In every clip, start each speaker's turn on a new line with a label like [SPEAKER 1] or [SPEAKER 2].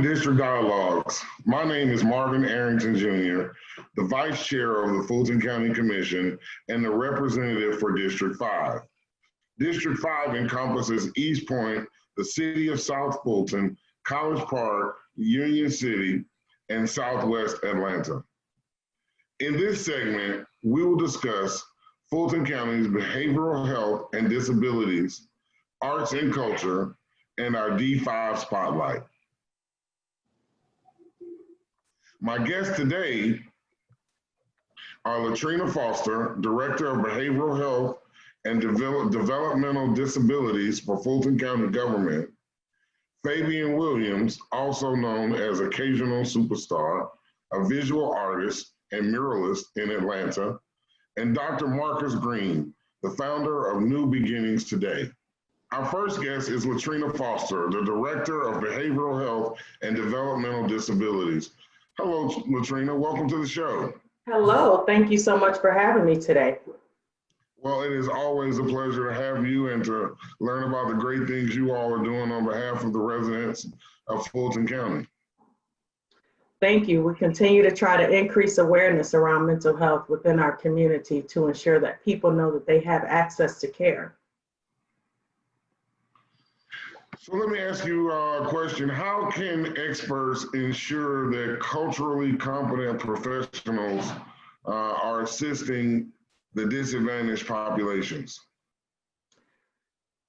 [SPEAKER 1] to District Dialogues. My name is Marvin Arrington Jr., the Vice Chair of the Fulton County Commission and the representative for District 5. District 5 encompasses East Point, the city of South Fulton, College Park, Union City, and Southwest Atlanta. In this segment, we will discuss Fulton County's behavioral health and disabilities, arts and culture, and our D5 spotlight. My guests today are Latrina Foster, Director of Behavioral Health and Developmental Disabilities for Fulton County Government, Fabian Williams, also known as Occasional Superstar, a visual artist and muralist in Atlanta, and Dr. Marcus Green, the founder of New Beginnings Today. Our first guest is Latrina Foster, the Director of Behavioral Health and Developmental Disabilities. Hello, Latrina, welcome to the show.
[SPEAKER 2] Hello, thank you so much for having me today.
[SPEAKER 1] Well, it is always a pleasure to have you and to learn about the great things you all are doing on behalf of the residents of Fulton County.
[SPEAKER 2] Thank you. We continue to try to increase awareness around mental health within our community to ensure that people know that they have access to care.
[SPEAKER 1] So let me ask you a question. How can experts ensure that culturally competent professionals are assisting the disadvantaged populations?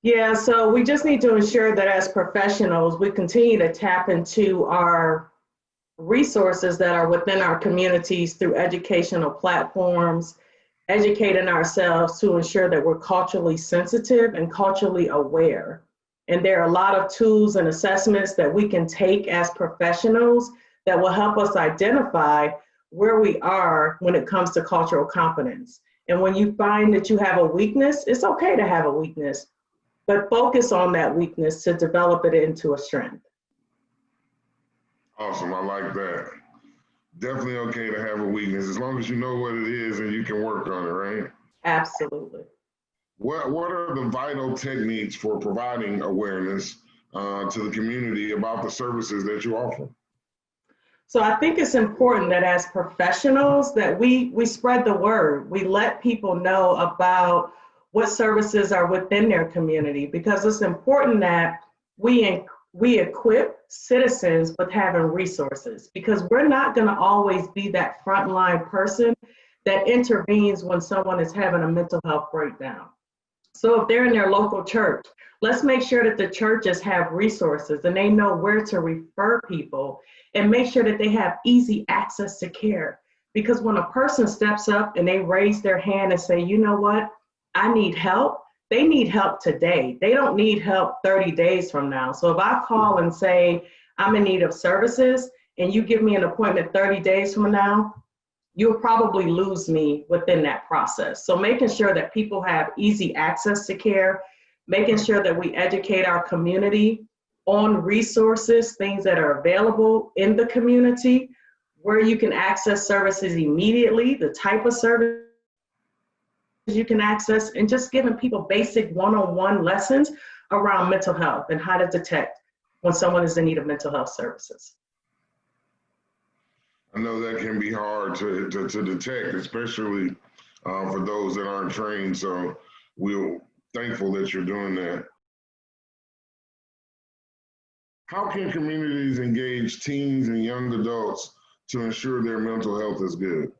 [SPEAKER 2] Yeah, so we just need to ensure that as professionals, we continue to tap into our resources that are within our communities through educational platforms, educating ourselves to ensure that we're culturally sensitive and culturally aware. And there are a lot of tools and assessments that we can take as professionals that will help us identify where we are when it comes to cultural competence. And when you find that you have a weakness, it's okay to have a weakness, but focus on that weakness to develop it into a strength.
[SPEAKER 1] Awesome, I like that. Definitely okay to have a weakness as long as you know what it is and you can work on it, right?
[SPEAKER 2] Absolutely.
[SPEAKER 1] What are the vital techniques for providing awareness to the community about the services that you offer?
[SPEAKER 2] So I think it's important that as professionals that we spread the word. We let people know about what services are within their community, because it's important that we equip citizens with having resources, because we're not going to always be that frontline person that intervenes when someone is having a mental health breakdown. So if they're in their local church, let's make sure that the churches have resources and they know where to refer people and make sure that they have easy access to care. Because when a person steps up and they raise their hand and say, you know what, I need help, they need help today. They don't need help 30 days from now. So if I call and say, I'm in need of services and you give me an appointment 30 days from now, you'll probably lose me within that process. So making sure that people have easy access to care, making sure that we educate our community on resources, things that are available in the community, where you can access services immediately, the type of service you can access, and just giving people basic one-on-one lessons around mental health and how to detect when someone is in need of mental health services.
[SPEAKER 1] I know that can be hard to detect, especially for those that aren't trained. So we're thankful that you're doing that. How can communities engage teens and young adults to ensure their mental health is good?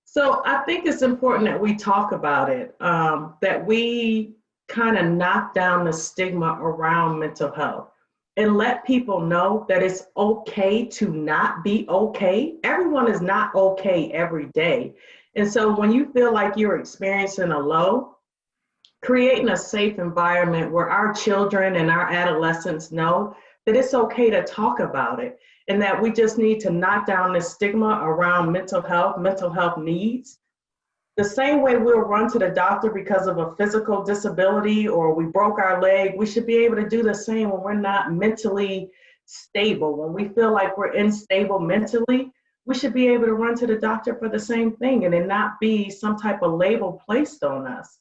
[SPEAKER 2] So I think it's important that we talk about it, that we kind of knock down the stigma around mental health and let people know that it's okay to not be okay. Everyone is not okay every day. And so when you feel like you're experiencing a low, creating a safe environment where our children and our adolescents know that it's okay to talk about it, and that we just need to knock down the stigma around mental health needs. The same way we'll run to the doctor because of a physical disability or we broke our leg, we should be able to do the same when we're not mentally stable. When we feel like we're unstable mentally, we should be able to run to the doctor for the same thing and it not be some type of label placed on us.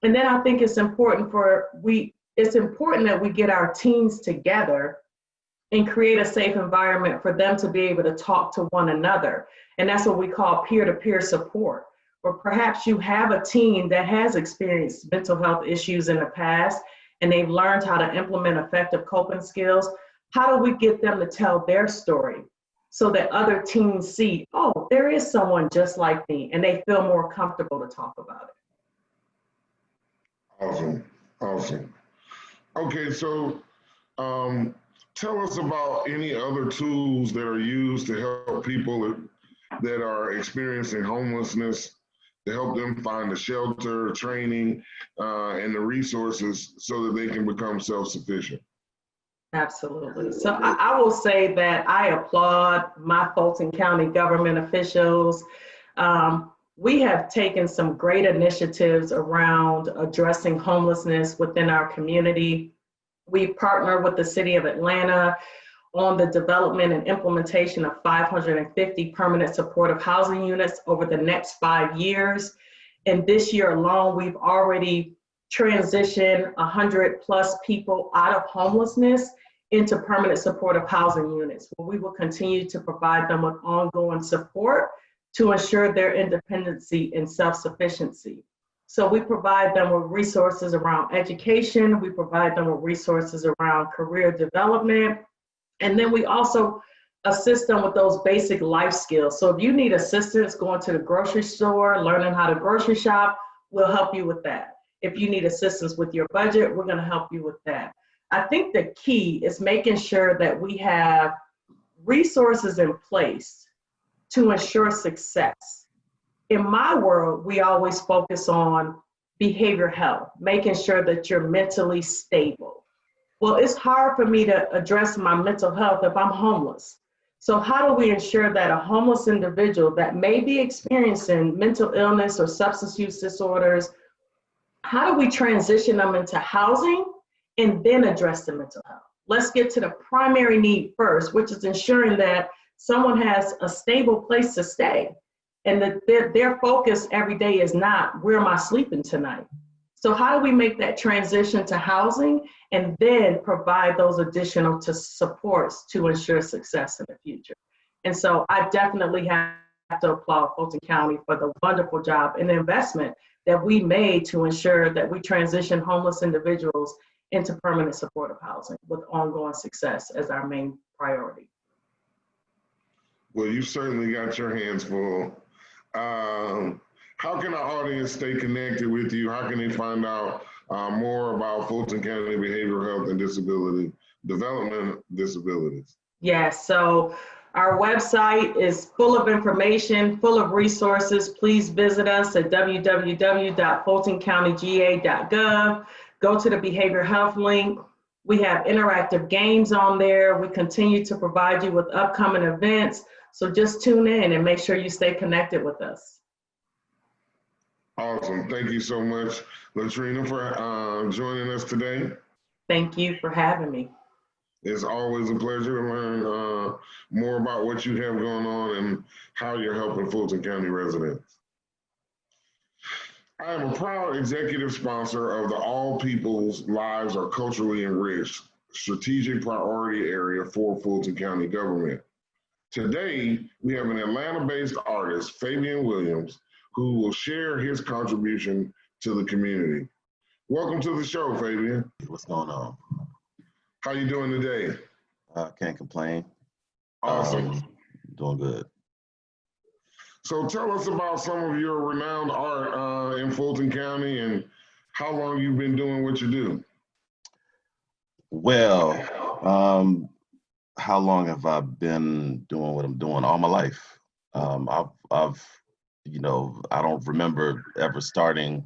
[SPEAKER 2] And then I think it's important that we get our teens together and create a safe environment for them to be able to talk to one another. And that's what we call peer-to-peer support. Or perhaps you have a team that has experienced mental health issues in the past and they've learned how to implement effective coping skills. How do we get them to tell their story so that other teams see, oh, there is someone just like me, and they feel more comfortable to talk about it?
[SPEAKER 1] Awesome, awesome. Okay, so tell us about any other tools that are used to help people that are experiencing homelessness, to help them find a shelter, training, and the resources so that they can become self-sufficient.
[SPEAKER 2] Absolutely. So I will say that I applaud my Fulton County government officials. We have taken some great initiatives around addressing homelessness within our community. We partner with the City of Atlanta on the development and implementation of 550 permanent supportive housing units over the next 5 years. And this year alone, we've already transitioned 100 plus people out of homelessness into permanent supportive housing units, where we will continue to provide them with ongoing support to ensure their independency and self-sufficiency. So we provide them with resources around education, we provide them with resources around career development, and then we also assist them with those basic life skills. So if you need assistance going to the grocery store, learning how to grocery shop, we'll help you with that. If you need assistance with your budget, we're gonna help you with that. I think the key is making sure that we have resources in place to ensure success. In my world, we always focus on behavioral health, making sure that you're mentally stable. Well, it's hard for me to address my mental health if I'm homeless. So how do we ensure that a homeless individual that may be experiencing mental illness or substance use disorders, how do we transition them into housing and then address the mental health? Let's get to the primary need first, which is ensuring that someone has a stable place to stay and that their focus every day is not, where am I sleeping tonight? So how do we make that transition to housing and then provide those additional supports to ensure success in the future? And so I definitely have to applaud Fulton County for the wonderful job and the investment that we made to ensure that we transition homeless individuals into permanent supportive housing with ongoing success as our main priority.
[SPEAKER 1] Well, you certainly got your hands full. How can our audience stay connected with you? How can they find out more about Fulton County Behavioral Health and Disability Development Disabilities?
[SPEAKER 2] Yes, so our website is full of information, full of resources. Please visit us at www.fultoncountyga.gov. Go to the behavioral health link. We have interactive games on there. We continue to provide you with upcoming events. So just tune in and make sure you stay connected with us.
[SPEAKER 1] Awesome. Thank you so much, Latrina, for joining us today.
[SPEAKER 2] Thank you for having me.
[SPEAKER 1] It's always a pleasure to learn more about what you have going on and how you're helping Fulton County residents. I am a proud executive sponsor of the All People's Lives Are Culturally Enriched strategic priority area for Fulton County government. Today, we have an Atlanta-based artist, Fabian Williams, who will share his contribution to the community. Welcome to the show, Fabian.
[SPEAKER 3] What's going on?
[SPEAKER 1] How you doing today?
[SPEAKER 3] Can't complain.
[SPEAKER 1] Awesome.
[SPEAKER 3] Doing good.
[SPEAKER 1] So tell us about some of your renowned art in Fulton County and how long you've been doing what you do.
[SPEAKER 3] Well, how long have I been doing what I'm doing? All my life. I've, you know, I don't remember ever starting,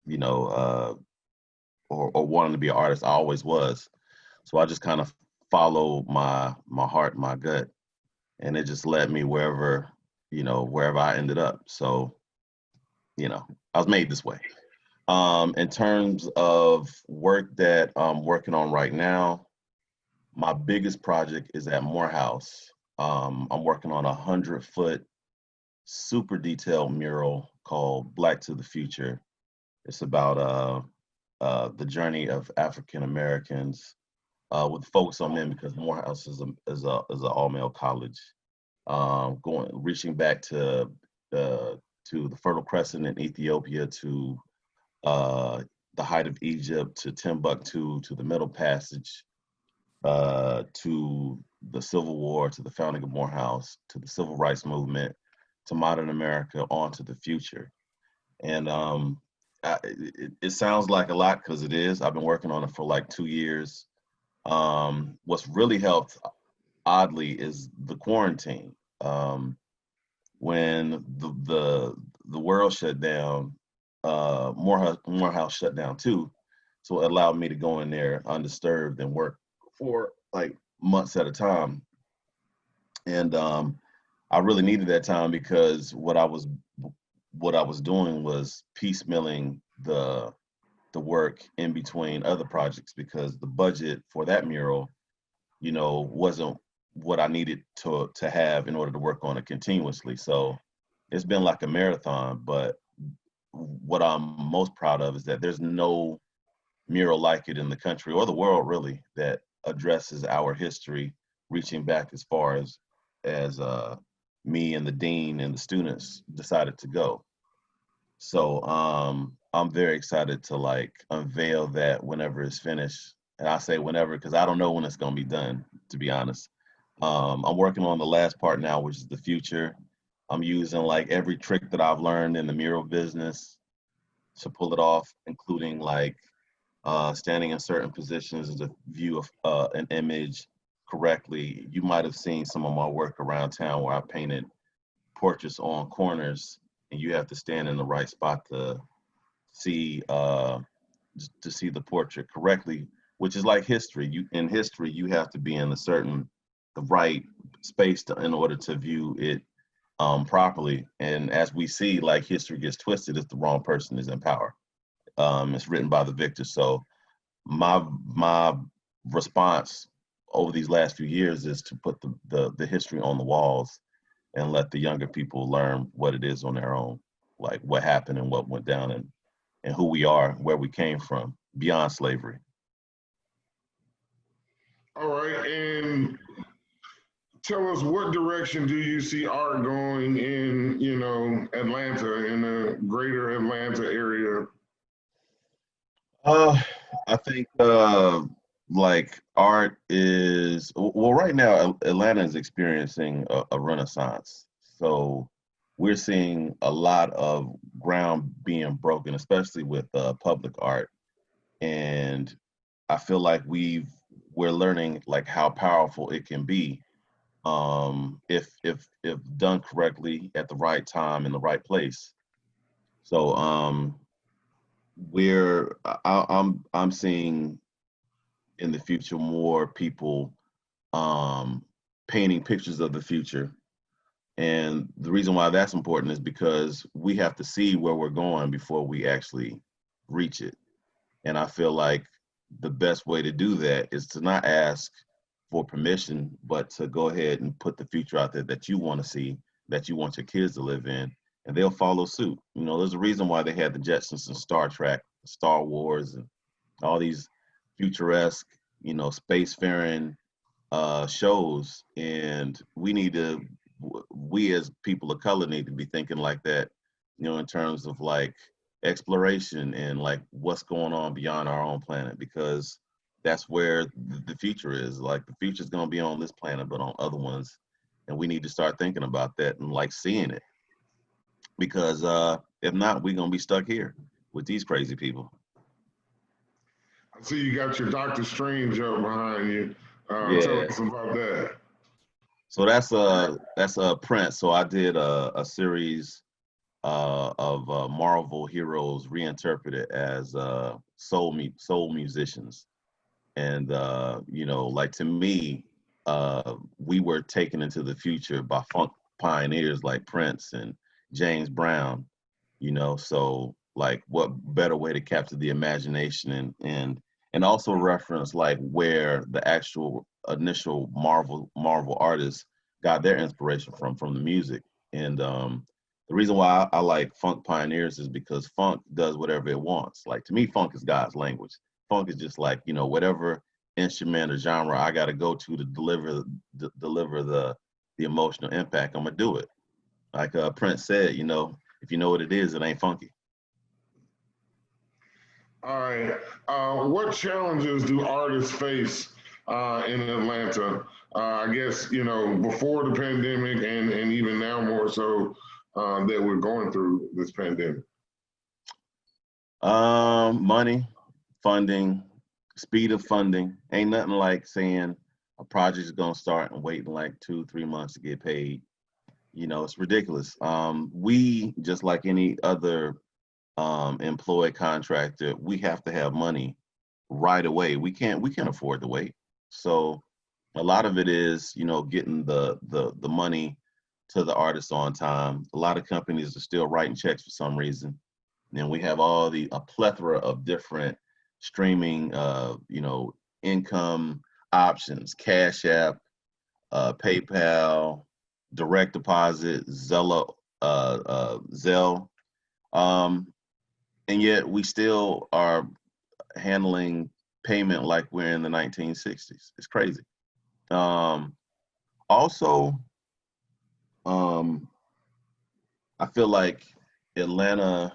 [SPEAKER 3] you know, or wanting to be an artist. I always was. So I just kind of follow my heart, my gut, and it just led me wherever I ended up. So, you know, I was made this way. In terms of work that I'm working on right now, my biggest project is at Morehouse. I'm working on a 100-foot super detailed mural called Black to the Future. It's about the journey of African Americans with focus on men because Morehouse is a all male college. Reaching back to the Fertile Crescent in Ethiopia, to the height of Egypt, to Timbuktu, to the Middle Passage, to the Civil War, to the founding of Morehouse, to the Civil Rights Movement, to modern America, on to the future. And it sounds like a lot because it is. I've been working on it for like 2 years. What's really helped, oddly, is the quarantine. When the world shut down, Morehouse shut down too. So it allowed me to go in there undisturbed and work for like months at a time. And I really needed that time because what I was doing was piecemealing the work in between other projects because the budget for that mural, wasn't what I needed to have in order to work on it continuously. So it's been like a marathon, but what I'm most proud of is that there's no mural like it in the country or the world really that addresses our history, reaching back as far as me and the dean and the students decided to go. So I'm very excited to like unveil that whenever it's finished. And I say whenever because I don't know when it's gonna be done, to be honest. I'm working on the last part now, which is the future. I'm using like every trick that I've learned in the mural business to pull it off, including like standing in certain positions to view an image correctly. You might have seen some of my work around town where I painted portraits on corners, and you have to stand in the right spot to see the portrait correctly, which is like history. In history, you have to be in the right space in order to view it properly. And as we see, like history gets twisted if the wrong person is in power. It's written by the victor. So my response over these last few years is to put the history on the walls and let the younger people learn what it is on their own, like what happened and what went down and who we are, where we came from beyond slavery.
[SPEAKER 1] All right, and tell us, what direction do you see art going in, Atlanta, in the greater Atlanta area?
[SPEAKER 3] I think like art is well right now Atlanta is experiencing a renaissance. So we're seeing a lot of ground being broken, especially with public art. And I feel like we're learning like how powerful it can be if done correctly at the right time in the right place. So I'm seeing in the future more people um, painting pictures of the future. And the reason why that's important is because we have to see where we're going before we actually reach it. And I feel like the best way to do that is to not ask for permission, but to go ahead and put the future out there that you want to see, that you want your kids to live in, and they'll follow suit. There's a reason why they had the Jetsons and Star Trek, Star Wars, and all these futuresque, spacefaring shows. And we as people of color need to be thinking like that, in terms of like exploration and like what's going on beyond our own planet, because that's where the future is. Like the future is going to be on this planet, but on other ones. And we need to start thinking about that and like seeing it, because if not, we're going to be stuck here with these crazy people.
[SPEAKER 1] I see you got your Doctor Strange up behind you. Tell
[SPEAKER 3] Yeah.
[SPEAKER 1] us about that.
[SPEAKER 3] So that's a print. So I did a series of Marvel heroes reinterpreted as soul musicians. And like to me, we were taken into the future by funk pioneers like Prince and James Brown. So like what better way to capture the imagination and also reference like where the actual initial Marvel artists got their inspiration from the music. And the reason why I like funk pioneers is because funk does whatever it wants. Like to me, funk is God's language. Funk is just like, whatever instrument or genre I got to go to deliver the emotional impact, I'm gonna do it. Like Prince said, you know, if you know what it is, it ain't funky.
[SPEAKER 1] All right. What challenges do artists face in Atlanta? I guess, you know, before the pandemic and even now more so that we're going through this pandemic.
[SPEAKER 3] Money, funding, speed of funding. Ain't nothing like saying a project is gonna start and waiting like 2-3 months to get paid. You know, it's ridiculous. We, just like any other employed contractor, we have to have money right away. We can't afford to wait. So a lot of it is, you know, getting the money to the artists on time. A lot of companies are still writing checks for some reason. And we have a plethora of different streaming, you know, income options: Cash App, PayPal, direct deposit, Zelle. And yet we still are handling payment like we're in the 1960s. It's crazy. Also, I feel like Atlanta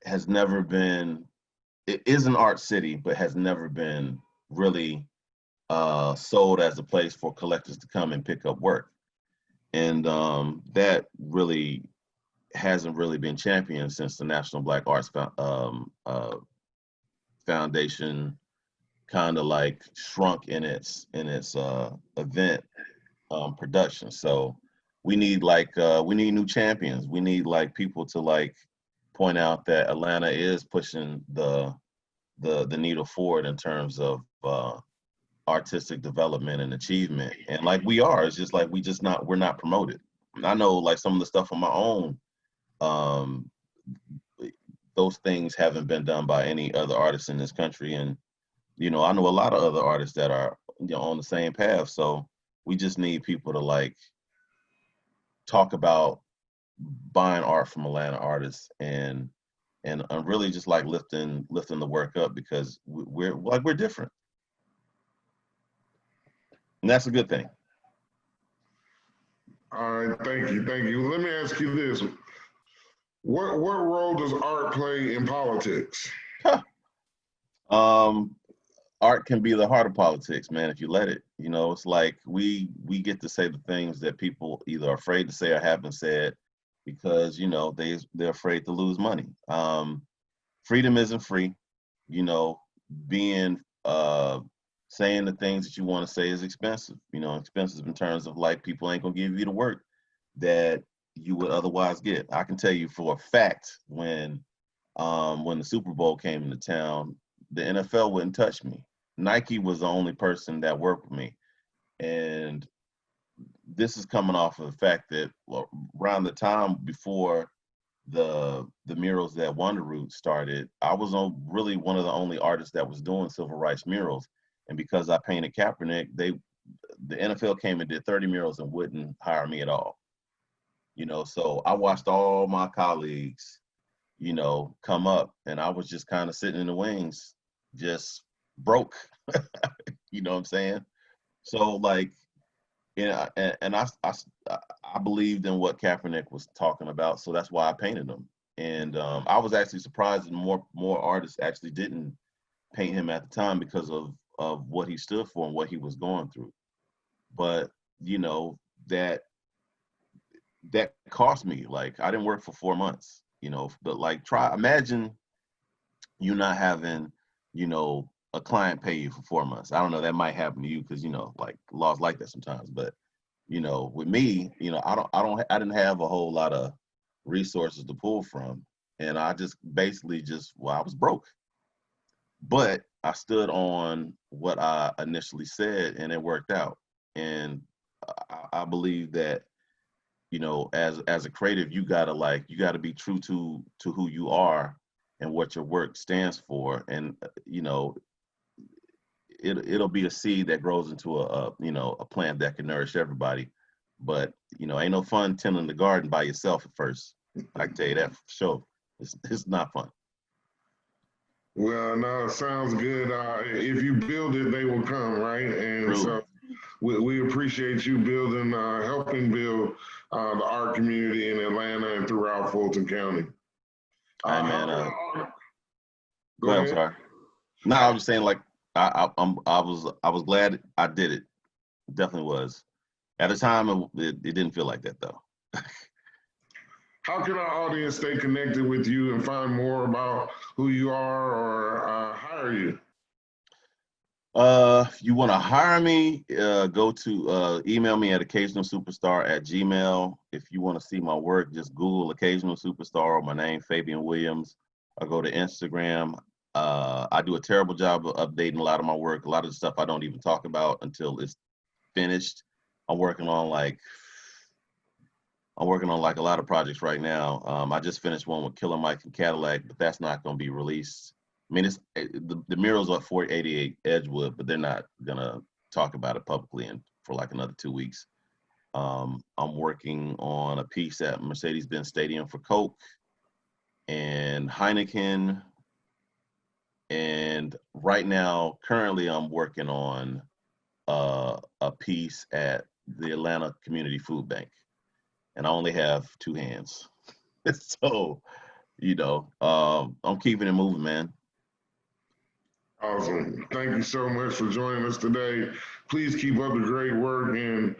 [SPEAKER 3] has never been, it is an art city, but has never been really sold as a place for collectors to come and pick up work. And that really hasn't really been championed since the National Black Arts Foundation kind of like shrunk in its event production. So we need new champions. We need like people to like point out that Atlanta is pushing the needle forward in terms of artistic development and achievement. And like we are, it's just like we're not promoted. I know like some of the stuff on my own, those things haven't been done by any other artists in this country. And, you know, I know a lot of other artists that are, you know, on the same path. So we just need people to like talk about buying art from Atlanta artists and really just like lifting the work up, because we're different. And that's a good thing.
[SPEAKER 1] All right, thank you. Let me ask you this: what role does art play in politics?
[SPEAKER 3] Art can be the heart of politics, man, if you let it. You know, it's like we get to say the things that people either are afraid to say or haven't said because, you know, they're afraid to lose money. Freedom isn't free. You know, being saying the things that you want to say is expensive. You know, expensive in terms of like people ain't gonna give you the work that you would otherwise get. I can tell you for a fact when the Super Bowl came into town, the NFL wouldn't touch me. Nike was the only person that worked with me. And this is coming off of the fact that around the time before the murals that Wonder Root started, I was really one of the only artists that was doing civil rights murals. And because I painted Kaepernick, the NFL came and did 30 murals and wouldn't hire me at all. You know, so I watched all my colleagues, you know, come up, and I was just kind of sitting in the wings, just broke. You know what I'm saying? So like, yeah, and I believed in what Kaepernick was talking about, so that's why I painted him. And I was actually surprised that more artists actually didn't paint him at the time because of what he stood for and what he was going through. But you know, that cost me. Like, I didn't work for 4 months, you know. But like, imagine you not having, you know, a client pay you for 4 months. I don't know, that might happen to you because, you know, like laws like that sometimes. But you know, with me, you know, I didn't have a whole lot of resources to pull from, and I just basically I was broke. But I stood on what I initially said, and it worked out. And I believe that, you know, as a creative, you gotta be true to who you are and what your work stands for. And you know, it'll be a seed that grows into a plant that can nourish everybody. But you know, ain't no fun tending the garden by yourself at first. I can tell you that for sure. It's not fun.
[SPEAKER 1] Well, no, it sounds good. If you build it, they will come, right? And
[SPEAKER 3] True.
[SPEAKER 1] so we appreciate you building, helping build the art community in Atlanta and throughout Fulton County.
[SPEAKER 3] Hey man,
[SPEAKER 1] Go
[SPEAKER 3] I'm
[SPEAKER 1] ahead.
[SPEAKER 3] sorry. No, I was just saying, like, I was glad I did it. Definitely was. At the time, it didn't feel like that though.
[SPEAKER 1] How can our audience stay connected with you and find more about who you are or hire you?
[SPEAKER 3] If you want to hire me, go to email me at occasionalsuperstar@gmail. If you want to see my work, just Google Occasional Superstar or my name, Fabian Williams. Or go to Instagram. I do a terrible job of updating a lot of my work. A lot of the stuff I don't even talk about until it's finished. I'm working on like a lot of projects right now. I just finished one with Killer Mike and Cadillac, but that's not going to be released. I mean, the mural's at 488 Edgewood, but they're not gonna talk about it publicly for like another 2 weeks. I'm working on a piece at Mercedes-Benz Stadium for Coke and Heineken. And right now, currently, I'm working on a piece at the Atlanta Community Food Bank, and I only have 2 hands. So, I'm keeping it moving, man.
[SPEAKER 1] Awesome. Thank you so much for joining us today. Please keep up the great work and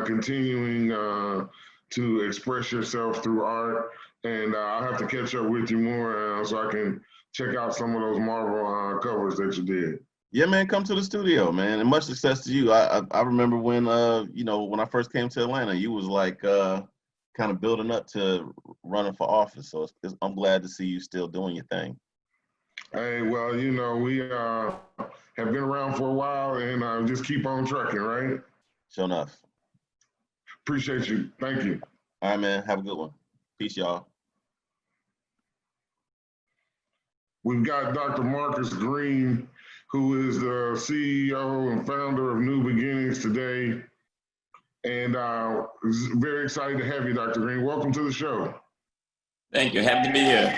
[SPEAKER 1] continuing to express yourself through art. And I'll have to catch up with you more so I can check out some of those Marvel covers that you did.
[SPEAKER 3] Yeah, man, come to the studio, man, and much success to you. I remember when when I first came to Atlanta, you was like kind of building up to running for office. So I'm glad to see you still doing your thing.
[SPEAKER 1] Hey, well, we have been around for a while and just keep on trucking, right?
[SPEAKER 3] Sure enough.
[SPEAKER 1] Appreciate you. Thank you.
[SPEAKER 3] All right, man. Have a good one. Peace, y'all.
[SPEAKER 1] We've got Dr. Marcus Green, who is the CEO and founder of New Beginnings today. And very excited to have you, Dr. Green. Welcome to the show.
[SPEAKER 4] Thank you. Happy to be here.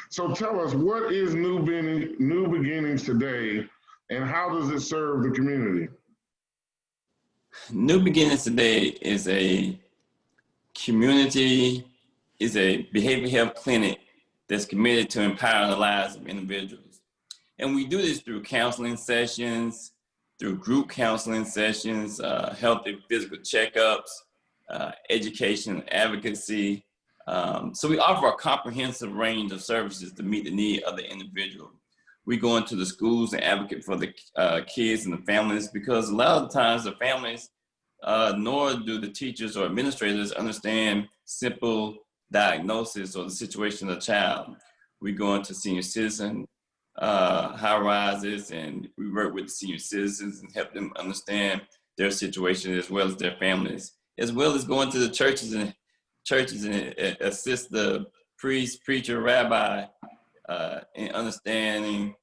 [SPEAKER 1] So tell us, what is New Beginnings today, and how does it serve the community?
[SPEAKER 4] New Beginnings today is a community, is a behavioral health clinic that's committed to empowering the lives of individuals. And we do this through counseling sessions, through group counseling sessions, healthy physical checkups, education, advocacy. So we offer a comprehensive range of services to meet the need of the individual. We go into the schools and advocate for the kids and the families, because a lot of the times the families, nor do the teachers or administrators understand simple diagnosis or the situation of the child. We go into senior citizen high rises, and we work with the senior citizens and help them understand their situation as well as their families, as well as going to the churches and assist the priest, preacher, rabbi in understanding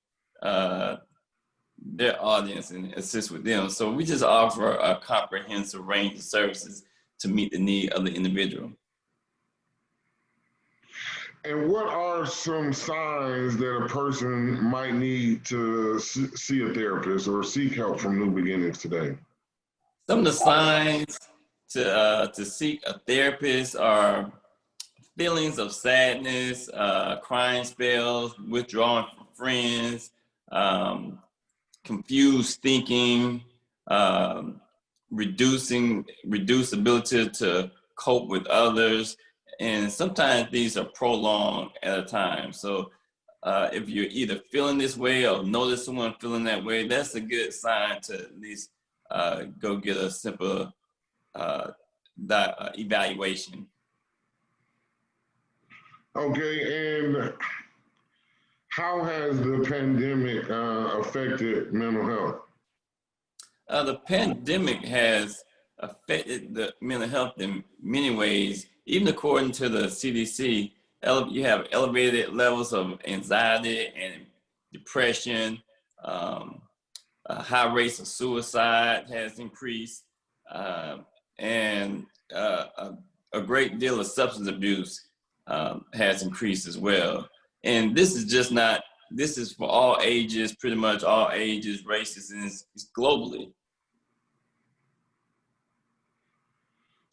[SPEAKER 4] their audience and assist with them. So we just offer a comprehensive range of services to meet the need of the individual.
[SPEAKER 1] And what are some signs that a person might need to see a therapist or seek help from New Beginnings today?
[SPEAKER 4] Some of the signs to seek a therapist are feelings of sadness, crying spells, withdrawing from friends, confused thinking, reduced ability to cope with others. And sometimes these are prolonged at a time. So if you're either feeling this way or notice someone feeling that way, that's a good sign to at least go get a simple evaluation.
[SPEAKER 1] Okay, and how has the pandemic affected mental health?
[SPEAKER 4] The pandemic has affected the mental health in many ways. Even according to the CDC, you have elevated levels of anxiety and depression. High rates of suicide has increased, and a great deal of substance abuse has increased as well. And this is just not this is for all ages, pretty much all ages, races, and it's globally.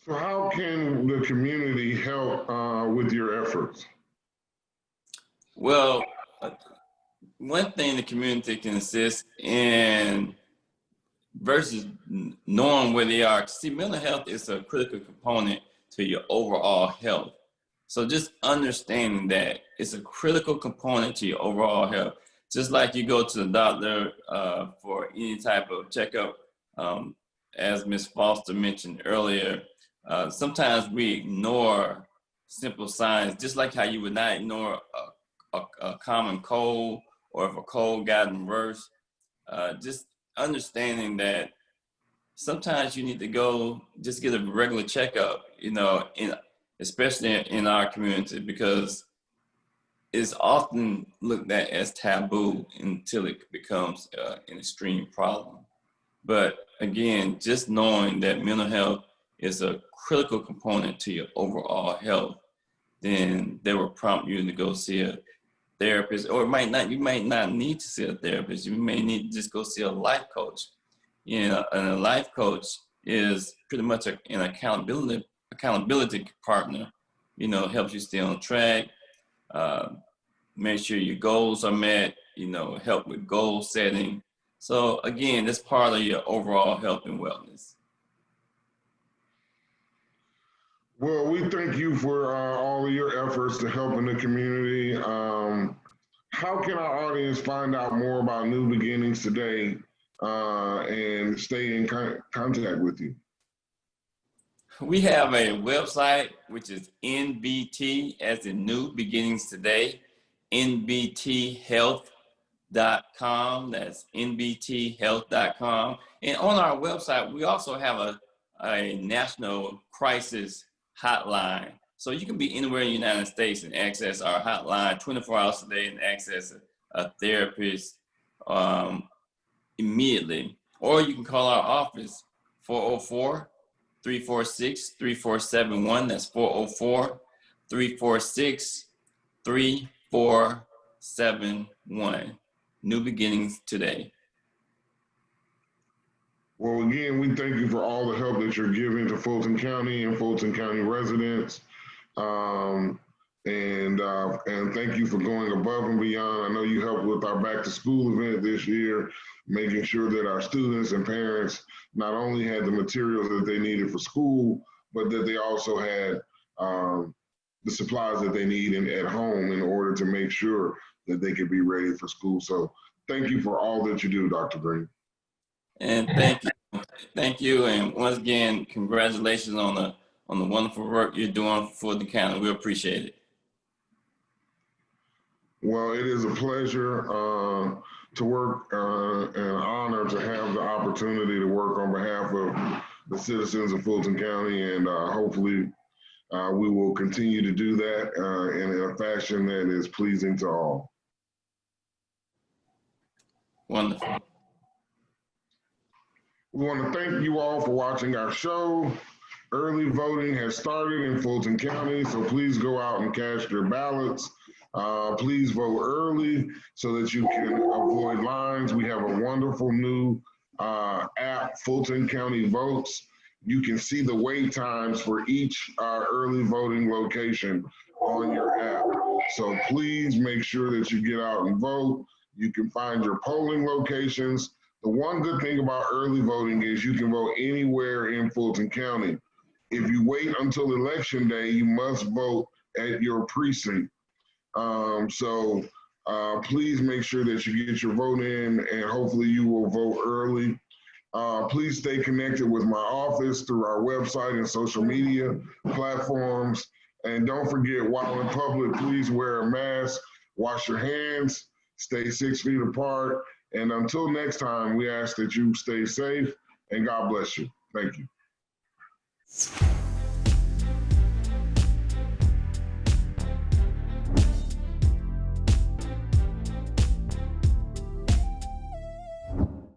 [SPEAKER 1] So how can the community help with your efforts?
[SPEAKER 4] Well, one thing the community can assist in versus knowing where they are. See, mental health is a critical component to your overall health. So just understanding that it's a critical component to your overall health. Just like you go to the doctor for any type of checkup, as Ms. Foster mentioned earlier, sometimes we ignore simple signs, just like how you would not ignore a common cold, or if a cold gotten worse. Just understanding that sometimes you need to go just get a regular checkup, especially in our community, because it's often looked at as taboo until it becomes an extreme problem. But again, just knowing that mental health is a critical component to your overall health, then they will prompt you to go see a therapist, or you might not need to see a therapist. You may need to just go see a life coach. And a life coach is pretty much an accountability partner. Helps you stay on track, make sure your goals are met, help with goal setting. So again, that's part of your overall health and wellness.
[SPEAKER 1] Well, we thank you for all of your efforts to help in the community. How can our audience find out more about New Beginnings today and stay in contact with you?
[SPEAKER 4] We have a website, which is NBT, as in New Beginnings Today, nbthealth.com. That's nbthealth.com. And on our website, we also have a national crisis hotline. So you can be anywhere in the United States and access our hotline 24 hours a day and access a therapist immediately. Or you can call our office, 404-346-3471. That's 404-346-3471. New Beginnings Today.
[SPEAKER 1] Well, again, we thank you for all the help that you're giving to Fulton County and Fulton County residents. And thank you for going above and beyond. I know you helped with our back to school event this year, making sure that our students and parents not only had the materials that they needed for school, but that they also had the supplies that they need at home in order to make sure that they could be ready for school. So thank you for all that you do, Dr. Green.
[SPEAKER 4] And thank you. And once again, congratulations on the wonderful work you're doing for the county. We appreciate it.
[SPEAKER 1] Well, it is a pleasure to work and an honor to have the opportunity to work on behalf of the citizens of Fulton County, and hopefully we will continue to do that in a fashion that is pleasing to all.
[SPEAKER 4] Wonderful.
[SPEAKER 1] We want to thank you all for watching our show. Early voting has started in Fulton County, so please go out and cast your ballots. Please vote early so that you can avoid lines. We have a wonderful new app, Fulton County Votes. You can see the wait times for each early voting location on your app. So please make sure that you get out and vote. You can find your polling locations. The one good thing about early voting is you can vote anywhere in Fulton County. If you wait until election day, you must vote at your precinct. So please make sure that you get your vote in, and hopefully you will vote early. Please stay connected with my office through our website and social media platforms. And don't forget, while in public, please wear a mask, wash your hands, stay 6 feet apart. And until next time, we ask that you stay safe and God bless you. Thank you.